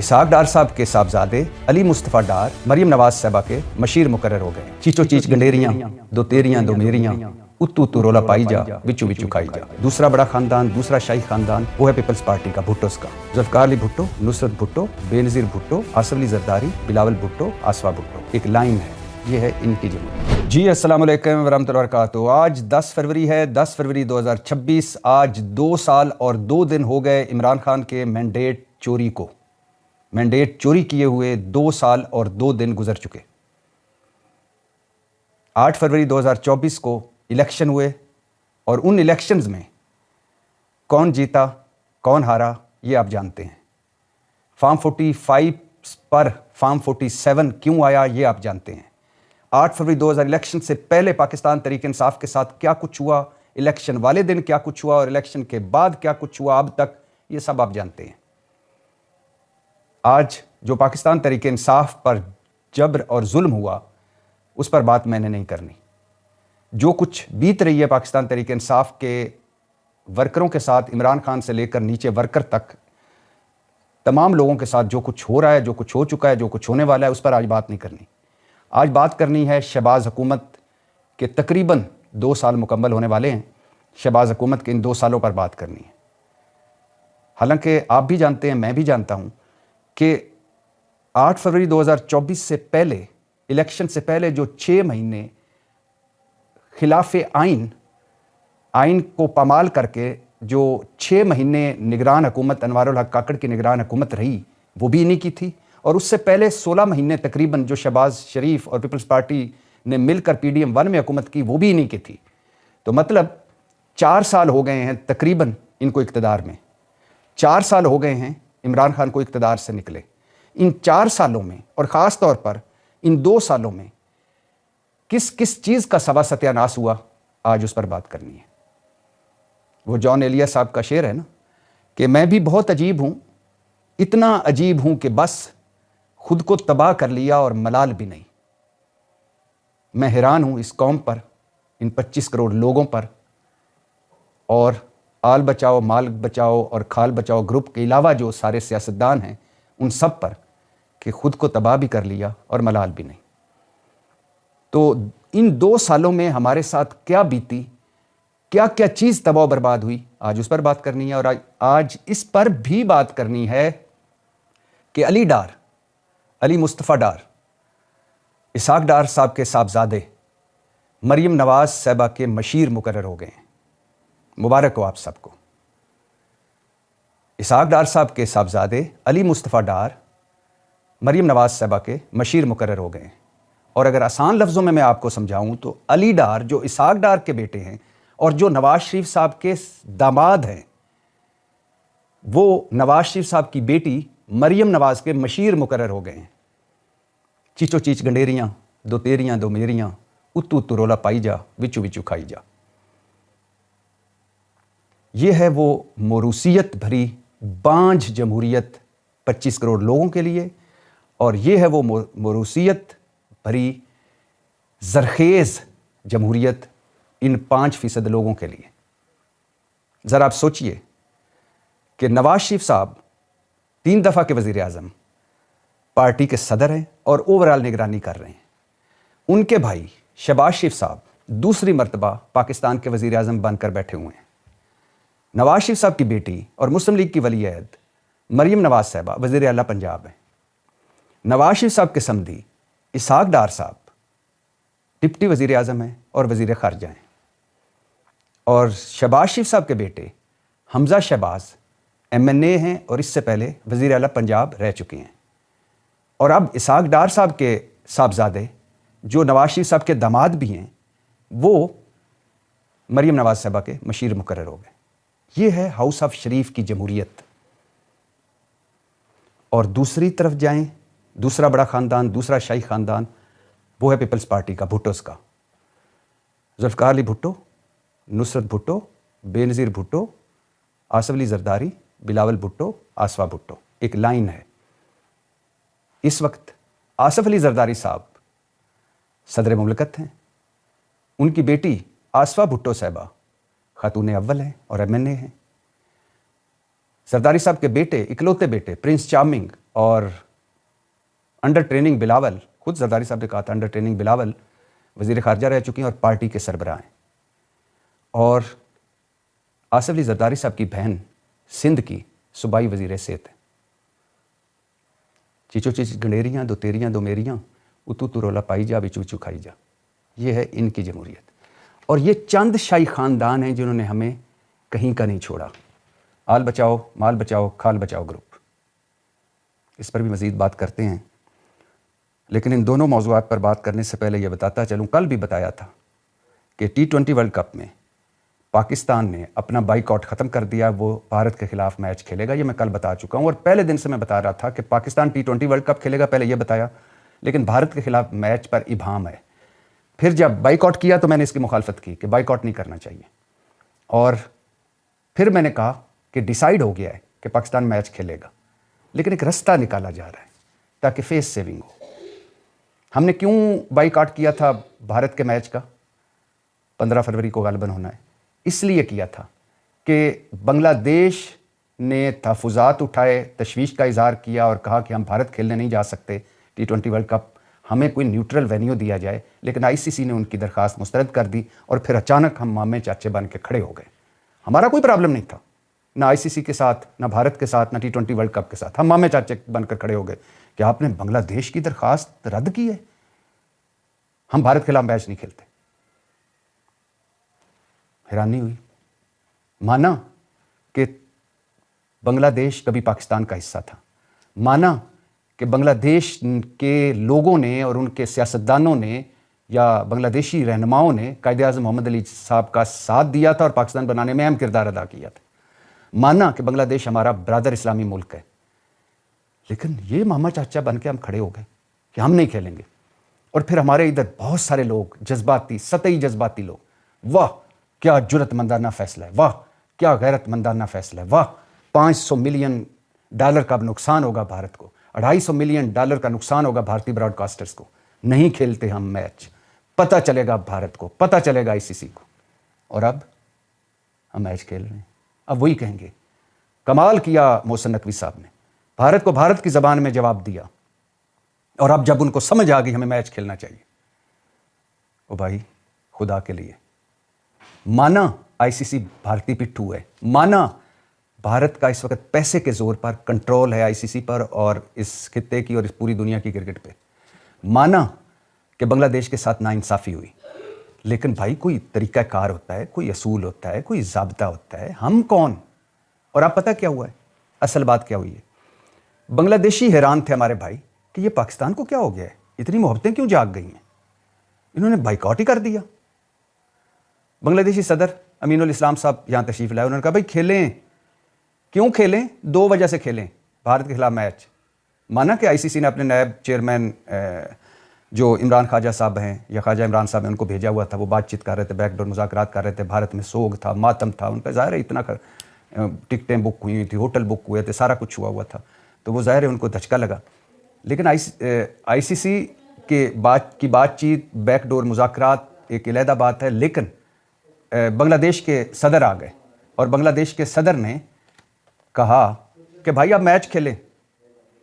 اسحاق ڈار صاحب کے صاحبزادے علی مصطفیٰ ڈار مریم نواز صاحبہ کے مشیر مقرر ہو گئے۔ چیچو چیچ گنڈیریاں دو تیریاں دو میریاں اتو اتو رولا پائی جا وچو وچو کھائی جا۔ دوسرا بڑا خاندان، دوسرا شاہی خاندان وہ ہے پیپلز پارٹی کا، بھٹوز کا۔ ذوالفقار علی بھٹو، نصرت بھٹو، بے نظیر بھٹو، آصف علی زرداری، بلاول بھٹو، آسوا بھٹو، ایک لائن ہے، یہ ہے ان کی جمہوریت۔ جی السلام علیکم ورحمۃ اللہ وبرکاتہ۔ آج 10 فروری ہے، 10 فروری 2026۔ آج 2 سال اور 2 دن ہو گئے عمران خان کے مینڈیٹ چوری کو۔ مینڈیٹ چوری کیے ہوئے 2 سال اور 2 دن گزر چکے۔ 8 فروری 2024 کو الیکشن ہوئے اور ان الیکشنز میں کون جیتا کون ہارا یہ آپ جانتے ہیں۔ فارم 45 پر فارم 47 کیوں آیا یہ آپ جانتے ہیں۔ 8 فروری 2000 الیکشن سے پہلے پاکستان تحریک انصاف کے ساتھ کیا کچھ ہوا، الیکشن والے دن کیا کچھ ہوا اور الیکشن کے بعد کیا کچھ ہوا اب تک، یہ سب آپ جانتے ہیں۔ آج جو پاکستان تحریک انصاف پر جبر اور ظلم ہوا اس پر بات میں نے نہیں کرنی۔ جو کچھ بیت رہی ہے پاکستان تحریک انصاف کے ورکروں کے ساتھ، عمران خان سے لے کر نیچے ورکر تک تمام لوگوں کے ساتھ جو کچھ ہو رہا ہے، جو کچھ ہو چکا ہے، جو کچھ ہونے والا ہے، اس پر آج بات نہیں کرنی۔ آج بات کرنی ہے شہباز حکومت کے تقریباً 2 سال مکمل ہونے والے ہیں۔ شہباز حکومت کے ان 2 سالوں پر بات کرنی ہے۔ حالانکہ آپ بھی جانتے ہیں، میں بھی جانتا ہوں کہ 8 فروری 2024 سے پہلے، الیکشن سے پہلے جو 6 مہینے خلاف آئین کو پامال کر کے جو 6 مہینے نگران حکومت انوار الحق کاکڑ کی نگران حکومت رہی وہ بھی انہی کی تھی، اور اس سے پہلے 16 مہینے تقریباً جو شہباز شریف اور پیپلز پارٹی نے مل کر PDM 1 میں حکومت کی وہ بھی انہی کی تھی۔ تو مطلب 4 سال ہو گئے ہیں تقریباً ان کو اقتدار میں، 4 سال ہو گئے ہیں عمران خان کو اقتدار سے نکلے۔ ان 4 سالوں میں اور خاص طور پر ان 2 سالوں میں کس کس چیز کا سوا ستیاناش ہوا، آج اس پر بات کرنی ہے۔ وہ جان ایلیا صاحب کا شعر ہے نا کہ میں بھی بہت عجیب ہوں، اتنا عجیب ہوں کہ بس خود کو تباہ کر لیا اور ملال بھی نہیں۔ میں حیران ہوں اس قوم پر، ان 25 کروڑ لوگوں پر، اور آل بچاؤ مال بچاؤ اور کھال بچاؤ گروپ کے علاوہ جو سارے سیاستدان ہیں ان سب پر، کہ خود کو تباہ بھی کر لیا اور ملال بھی نہیں۔ تو ان 2 سالوں میں ہمارے ساتھ کیا بیتی، کیا کیا چیز تباہ و برباد ہوئی، آج اس پر بات کرنی ہے۔ اور آج اس پر بھی بات کرنی ہے کہ علی مصطفیٰ ڈار، اسحاق ڈار صاحب کے صاحبزادے مریم نواز صاحبہ کے مشیر مقرر ہو گئے ہیں۔ مبارک ہو آپ سب کو۔ اسحاق ڈار صاحب کے صاحبزادے علی مصطفیٰ ڈار مریم نواز صاحبہ کے مشیر مقرر ہو گئے ہیں۔ اور اگر آسان لفظوں میں آپ کو سمجھاؤں تو علی ڈار جو اسحاق ڈار کے بیٹے ہیں اور جو نواز شریف صاحب کے داماد ہیں، وہ نواز شریف صاحب کی بیٹی مریم نواز کے مشیر مقرر ہو گئے ہیں۔ چیچو چیچ گنڈیریاں دو تیریاں دو میریاں اتو اتو رولا پائی جا وچو وچو کھائی جا۔ یہ ہے وہ موروثیت بھری بانجھ جمہوریت 25 کروڑ لوگوں کے لیے، اور یہ ہے وہ موروثیت بھری زرخیز جمہوریت ان 5% لوگوں کے لیے۔ ذرا آپ سوچئے کہ نواز شریف صاحب 3 دفعہ کے وزیر اعظم، پارٹی کے صدر ہیں اور اوورال نگرانی کر رہے ہیں۔ ان کے بھائی شہباز شریف صاحب دوسری مرتبہ پاکستان کے وزیر اعظم بن کر بیٹھے ہوئے ہیں۔ نواز شریف صاحب کی بیٹی اور مسلم لیگ کی ولی عہد مریم نواز صاحبہ وزیر اعلیٰ پنجاب ہیں۔ نواز شریف صاحب کے سمدھی اسحاق ڈار صاحب ڈپٹی وزیر اعظم ہیں اور وزیر خارجہ ہیں، اور شہباز شریف صاحب کے بیٹے حمزہ شہباز MNA ہیں اور اس سے پہلے وزیر اعلیٰ پنجاب رہ چکے ہیں۔ اور اب اسحاق ڈار صاحب کے صاحبزادے جو نواز شریف صاحب کے داماد بھی ہیں، وہ مریم نواز صاحبہ کے مشیر مقرر ہو گئے۔ یہ ہے ہاؤس آف شریف کی جمہوریت۔ اور دوسری طرف جائیں، دوسرا بڑا خاندان، دوسرا شاہی خاندان وہ ہے پیپلز پارٹی کا، بھٹوز کا۔ ذوالفقار علی بھٹو، نصرت بھٹو، بے نظیر بھٹو، آصف علی زرداری، بلاول بھٹو، آسوا بھٹو، ایک لائن ہے۔ اس وقت آصف علی زرداری صاحب صدر مملکت ہیں، ان کی بیٹی آسوا بھٹو صاحبہ خاتون اول ہیں اور MNA ہیں۔ زرداری صاحب کے بیٹے، اکلوتے بیٹے پرنس چارمنگ اور انڈر ٹریننگ بلاول، خود زرداری صاحب نے کہا تھا انڈر ٹریننگ بلاول وزیر خارجہ رہ چکی ہیں اور پارٹی کے سربراہ ہیں، اور آصف علی زرداری صاحب کی بہن سندھ کی صوبائی وزیر صحت ہے۔ چیچو چیچ گنڈیریاں دو تیریاں دو میریاں، اتو تو رولا پائی جا بچو بچو کھائی جا، یہ ہے ان کی جمہوریت۔ اور یہ چند شاہی خاندان ہیں جنہوں نے ہمیں کہیں کا نہیں چھوڑا۔ آل بچاؤ مال بچاؤ کھال بچاؤ گروپ، اس پر بھی مزید بات کرتے ہیں، لیکن ان دونوں موضوعات پر بات کرنے سے پہلے یہ بتاتا چلوں، کل بھی بتایا تھا کہ T20 ورلڈ کپ میں پاکستان نے اپنا بائیک آؤٹ ختم کر دیا، وہ بھارت کے خلاف میچ کھیلے گا، یہ میں کل بتا چکا ہوں، اور پہلے دن سے میں بتا رہا تھا کہ پاکستان T20 ورلڈ کپ کھیلے گا، پہلے یہ بتایا، لیکن بھارت کے خلاف میچ پر ابہام ہے۔ پھر جب بائیک آؤٹ کیا تو میں نے اس کی مخالفت کی کہ بائیک آؤٹ نہیں کرنا چاہیے، اور پھر میں نے کہا کہ ڈیسائیڈ ہو گیا ہے کہ پاکستان میچ کھیلے گا، لیکن ایک رستہ نکالا جا رہا ہے تاکہ فیس سیونگ ہو۔ ہم نے کیوں بائیک آؤٹ کیا تھا بھارت کے میچ کا؟ 15 فروری کو غالباً ہونا ہے، اس لیے کیا تھا کہ بنگلہ دیش نے تحفظات اٹھائے، تشویش کا اظہار کیا اور کہا کہ ہم بھارت کھیلنے نہیں جا سکتے T20 ورلڈ کپ، ہمیں کوئی نیوٹرل وینیو دیا جائے، لیکن ICC نے ان کی درخواست مسترد کر دی، اور پھر اچانک ہم مامے چاچے بن کے کھڑے ہو گئے۔ ہمارا کوئی پرابلم نہیں تھا، نہ ICC کے ساتھ، نہ بھارت کے ساتھ، نہ T20 ورلڈ کپ کے ساتھ، ہم مامے چاچے بن کر کھڑے ہو گئے کہ آپ نے بنگلہ دیش کی درخواست رد کی ہے، ہم بھارت کے خلاف میچ نہیں کھیلتے۔ حیرانی ہوئی، مانا کہ بنگلہ دیش کبھی پاکستان کا حصہ تھا، مانا کہ بنگلہ دیش کے لوگوں نے اور ان کے سیاستدانوں نے یا بنگلہ دیشی رہنماؤں نے قائد اعظم محمد علی صاحب کا ساتھ دیا تھا اور پاکستان بنانے میں اہم کردار ادا کیا تھا، مانا کہ بنگلہ دیش ہمارا برادر اسلامی ملک ہے، لیکن یہ ماما چاچا بن کے ہم کھڑے ہو گئے کہ ہم نہیں کھیلیں گے۔ اور پھر ہمارے ادھر بہت سارے لوگ جذباتی، سطحی جذباتی لوگ، واہ کیا جرأت مندانہ فیصلہ ہے، واہ کیا غیرت مندانہ فیصلہ ہے، واہ $500 ملین کا نقصان ہوگا بھارت کو، $250 ملین کا نقصان ہوگا بھارتی براڈ کاسٹرز کو، نہیں کھیلتے ہم میچ، پتہ چلے گا بھارت کو، پتہ چلے گا ICC کو، اور اب ہم میچ کھیل رہے ہیں۔ اب وہی کہیں گے کمال کیا محسن نقوی صاحب نے، بھارت کو بھارت کی زبان میں جواب دیا، اور اب جب ان کو سمجھ آ گئی ہمیں میچ کھیلنا چاہیے، او بھائی خدا کے لیے مانا ICC بھارتی پٹھو ہے، مانا بھارت کا اس وقت پیسے کے زور پر کنٹرول ہے ICC پر اور اس خطے کی اور اس پوری دنیا کی کرکٹ پہ، مانا کہ بنگلہ دیش کے ساتھ ناانصافی ہوئی، لیکن بھائی کوئی طریقہ کار ہوتا ہے، کوئی اصول ہوتا ہے، کوئی ضابطہ ہوتا ہے، ہم کون؟ اور آپ پتہ کیا ہوا ہے؟ اصل بات کیا ہوئی ہے؟ بنگلہ دیشی حیران تھے ہمارے بھائی کہ یہ پاکستان کو کیا ہو گیا ہے، اتنی محبتیں کیوں جاگ گئی ہیں، انہوں نے بائیک آؤٹ ہی کر دیا۔ بنگلہ دیشی صدر امین الاسلام صاحب یہاں تشریف لائے، انہوں نے کہا بھائی کھیلیں، کیوں کھیلیں؟ 2 وجہ سے کھیلیں بھارت کے خلاف میچ، مانا کہ ICC نے اپنے نائب چیئرمین جو عمران خواجہ صاحب ہیں یا خواجہ عمران صاحب ہیں ان کو بھیجا ہوا تھا، وہ بات چیت کر رہے تھے، بیک ڈور مذاکرات کر رہے تھے، بھارت میں سوگ تھا، ماتم تھا، ان کا ظاہر ہے اتنا ٹکٹیں بک ہوئی ہوئی تھی، ہوٹل بک ہوئے تھے، سارا کچھ ہوا تھا، تو وہ ظاہر ہے ان کو دھچکا لگا، لیکن ICC کی بات چیت، بیک ڈور مذاکرات ایک علیحدہ بات ہے، لیکن بنگلہ دیش کے صدر آ گئے اور بنگلہ دیش کے صدر نے کہا کہ بھائی آپ میچ کھیلیں۔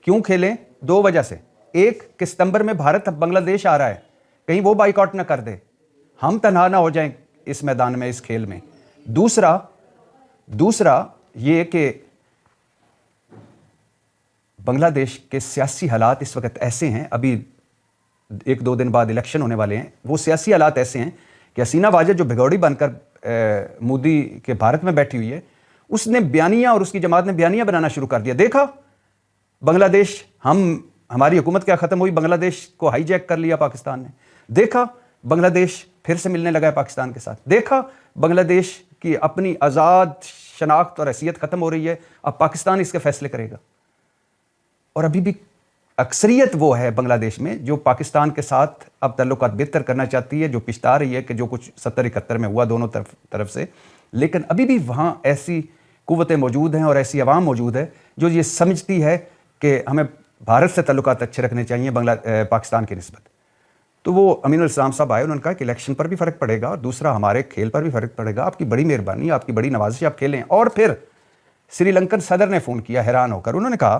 کیوں کھیلیں؟ 2 وجہ سے، ایک کہ ستمبر میں بھارت اب بنگلہ دیش آ رہا ہے، کہیں وہ بائیک آؤٹ نہ کر دے، ہم تنہا نہ ہو جائیں اس میدان میں، اس کھیل میں۔ دوسرا یہ کہ بنگلہ دیش کے سیاسی حالات اس وقت ایسے ہیں، ابھی 1-2 دن بعد الیکشن ہونے والے ہیں، وہ سیاسی حالات ایسے ہیں کہ حسینہ واجد جو بھگوڑی بن کر مودی کے بھارت میں بیٹھی ہوئی ہے، اس نے بیانیہ اور اس کی جماعت نے بیانیہ بنانا شروع کر دیا، دیکھا بنگلہ دیش ہماری حکومت کیا ختم ہوئی، بنگلہ دیش کو ہائی جیک کر لیا پاکستان نے، دیکھا بنگلہ دیش پھر سے ملنے لگا ہے پاکستان کے ساتھ، دیکھا بنگلہ دیش کی اپنی آزاد شناخت اور حیثیت ختم ہو رہی ہے، اب پاکستان اس کے فیصلے کرے گا۔ اور ابھی بھی اکثریت وہ ہے بنگلہ دیش میں جو پاکستان کے ساتھ اب تعلقات بہتر کرنا چاہتی ہے، جو پچھتا رہی ہے کہ جو کچھ 70-71 میں ہوا دونوں طرف سے، لیکن ابھی بھی وہاں ایسی قوتیں موجود ہیں اور ایسی عوام موجود ہے جو یہ سمجھتی ہے کہ ہمیں بھارت سے تعلقات اچھے رکھنے چاہیے پاکستان کی نسبت۔ تو وہ امین الاسلام صاحب آئے، انہوں نے کہا کہ الیکشن پر بھی فرق پڑے گا اور دوسرا ہمارے کھیل پر بھی فرق پڑے گا، آپ کی بڑی مہربانی، آپ کی بڑی نوازش، آپ کھیلیں۔ اور پھر سری لنکن صدر نے فون کیا حیران ہو کر، انہوں نے کہا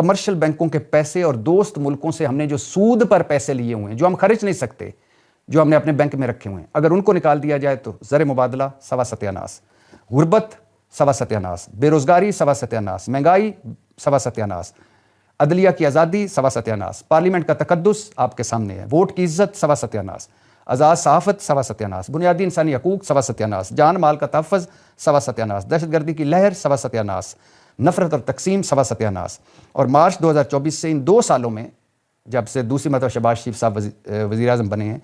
کمرشل بینکوں کے پیسے اور دوست ملکوں سے ہم نے جو سود پر پیسے لیے ہوئے ہیں، جو ہم خرچ نہیں سکتے، جو ہم نے اپنے بینک میں رکھے ہوئے ہیں، اگر ان کو نکال دیا جائے تو زر مبادلہ سوا ستیاناس، غربت سوا ستیاناس، بے روزگاری سوا ستیاناس، مہنگائی سوا ستیاناس، عدلیہ کی آزادی سوا ستیاناس، پارلیمنٹ کا تقدس آپ کے سامنے ہے، ووٹ کی عزت سوا ستیاناس، آزاد صحافت سوا ستیاناس، بنیادی انسانی حقوق سوا ستیاناس، جان مال کا تحفظ سوا ستیاناس، دہشت گردی کی لہر سوا ستیاناس، نفرت اور تقسیم سوا ستیاناس۔ اور مارچ 2024 سے ان 2 سالوں میں، جب سے دوسری مرتبہ شہباز شریف صاحب وزیر اعظم بنے ہیں،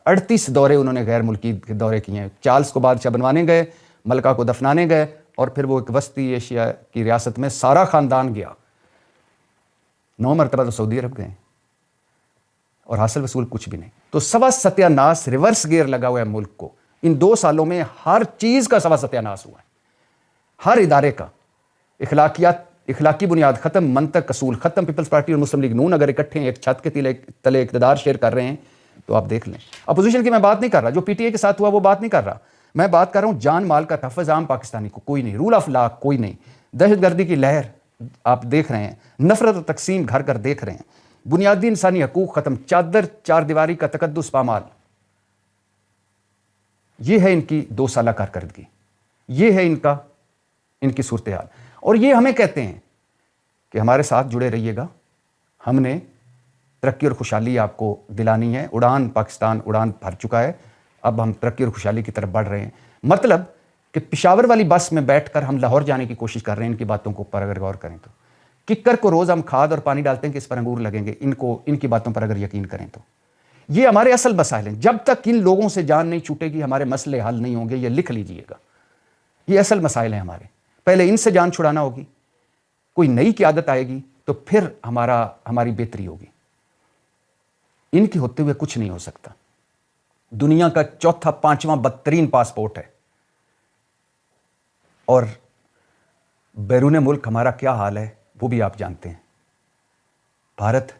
38 دورے انہوں نے غیر ملکی دورے کیے ہیں۔ چارلس کو بادشاہ بنوانے گئے، ملکہ کو دفنانے گئے، اور پھر وہ ایک وسطی ایشیا کی ریاست میں سارا خاندان گیا۔ 9 مرتبہ تو سعودی عرب گئے اور حاصل وصول کچھ بھی نہیں۔ تو سوا ستیاناس ریورس گیئر لگا ہوا ہے ملک کو۔ ان 2 سالوں میں ہر چیز کا سوا ستیاناس ہوا ہے، ہر ادارے کا۔ اخلاقی بنیاد ختم، منطق اصول ختم۔ پیپلز پارٹی اور مسلم لیگ نون اگر اکٹھے ایک چھت کے تلے اقتدار شیئر کر رہے ہیں تو آپ دیکھ لیں۔ اپوزیشن کی میں بات نہیں کر رہا، جو پی ٹی اے کے ساتھ ہوا وہ بات نہیں کر رہا، میں بات کر رہا ہوں جان مال کا تحفظ عام پاکستانی کو کوئی نہیں، رول آف لا کوئی نہیں، دہشت گردی کی لہر آپ دیکھ رہے ہیں، نفرت اور تقسیم گھر گھر دیکھ رہے ہیں، بنیادی انسانی حقوق ختم، چار دیواری کا تقدس پامال۔ یہ ہے ان کی 2 سالہ کارکردگی، یہ ہے ان کی صورتحال۔ اور یہ ہمیں کہتے ہیں کہ ہمارے ساتھ جڑے رہیے گا، ہم نے ترقی اور خوشحالی آپ کو دلانی ہے۔ اڑان پاکستان اڑان بھر چکا ہے، اب ہم ترقی اور خوشحالی کی طرف بڑھ رہے ہیں۔ مطلب کہ پشاور والی بس میں بیٹھ کر ہم لاہور جانے کی کوشش کر رہے ہیں۔ ان کی باتوں کو پر اگر غور کریں تو ککر کو روز ہم کھاد اور پانی ڈالتے ہیں کہ اس پر انگور لگیں گے، ان کی باتوں پر اگر یقین کریں تو یہ ہمارے اصل مسائل ہیں۔ جب تک ان لوگوں سے جان نہیں چھوٹے گی ہمارے مسئلے حل نہیں ہوں گے، یہ لکھ لیجئے گا۔ یہ اصل مسائل ہیں ہمارے، پہلے ان سے جان چھڑانا ہوگی، کوئی نئی قیادت آئے گی تو پھر ہماری بہتری ہوگی۔ ان کے ہوتے ہوئے کچھ نہیں ہو سکتا۔ دنیا کا 4تھا 5واں بدترین پاسپورٹ ہے، اور بیرون ملک ہمارا کیا حال ہے وہ بھی آپ جانتے ہیں۔ بھارت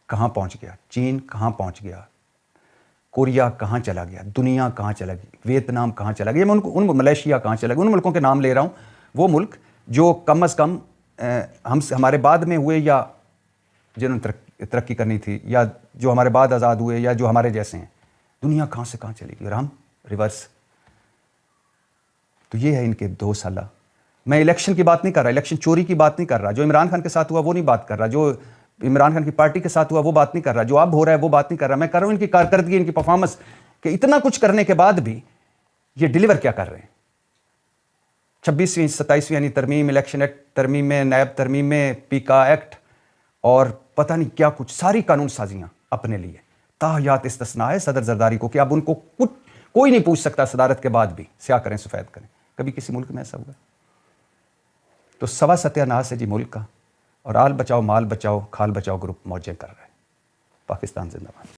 کہاں پہنچ گیا، چین کہاں پہنچ گیا، کوریا کہاں چلا گیا، دنیا کہاں چلا گئی، ویتنام کہاں چلا گیا، میں ملیشیا کہاں چلا گیا، ان ملکوں کے نام لے رہا ہوں، وہ ملک جو کم از کم ہمارے بعد میں ہوئے، یا جنہوں نے ترقی کرنی تھی، یا جو ہمارے بعد آزاد ہوئے، یا جو ہمارے جیسے ہیں۔ دنیا کہاں سے کہاں چلی گئی اور ہم ریورس۔ تو یہ ہے ان کے 2 سالہ۔ میں الیکشن کی بات نہیں کر رہا، الیکشن چوری کی بات نہیں کر رہا، جو عمران خان کے ساتھ ہوا وہ نہیں بات کر رہا، جو عمران خان کی پارٹی کے ساتھ ہوا وہ بات نہیں کر رہا، جو اب ہو رہا ہے وہ بات نہیں کر رہا۔ میں کر رہا ہوں ان کی کارکردگی، ان کی پرفارمنس، کہ اتنا کچھ کرنے کے بعد بھی یہ ڈیلیور کیا کر رہے ہیں۔ 26ویں 27ویں یعنی ترمیم، الیکشن ایکٹ ترمیم میں، نیب ترمیم میں، پیکا ایکٹ، اور پتہ نہیں کیا کچھ، ساری قانون سازیاں اپنے لیے۔ تاحیات استثناء ہے صدر زرداری کو کہ اب ان کو کوئی نہیں پوچھ سکتا صدارت کے بعد بھی، سیاہ کریں سفید کریں۔ کبھی کسی ملک میں ایسا ہوا؟ تو سوا ستیاناس ہے جی ملک کا، اور آل بچاؤ مال بچاؤ کھال بچاؤ گروپ موجے کر رہا ہے۔ پاکستان زندہ باد۔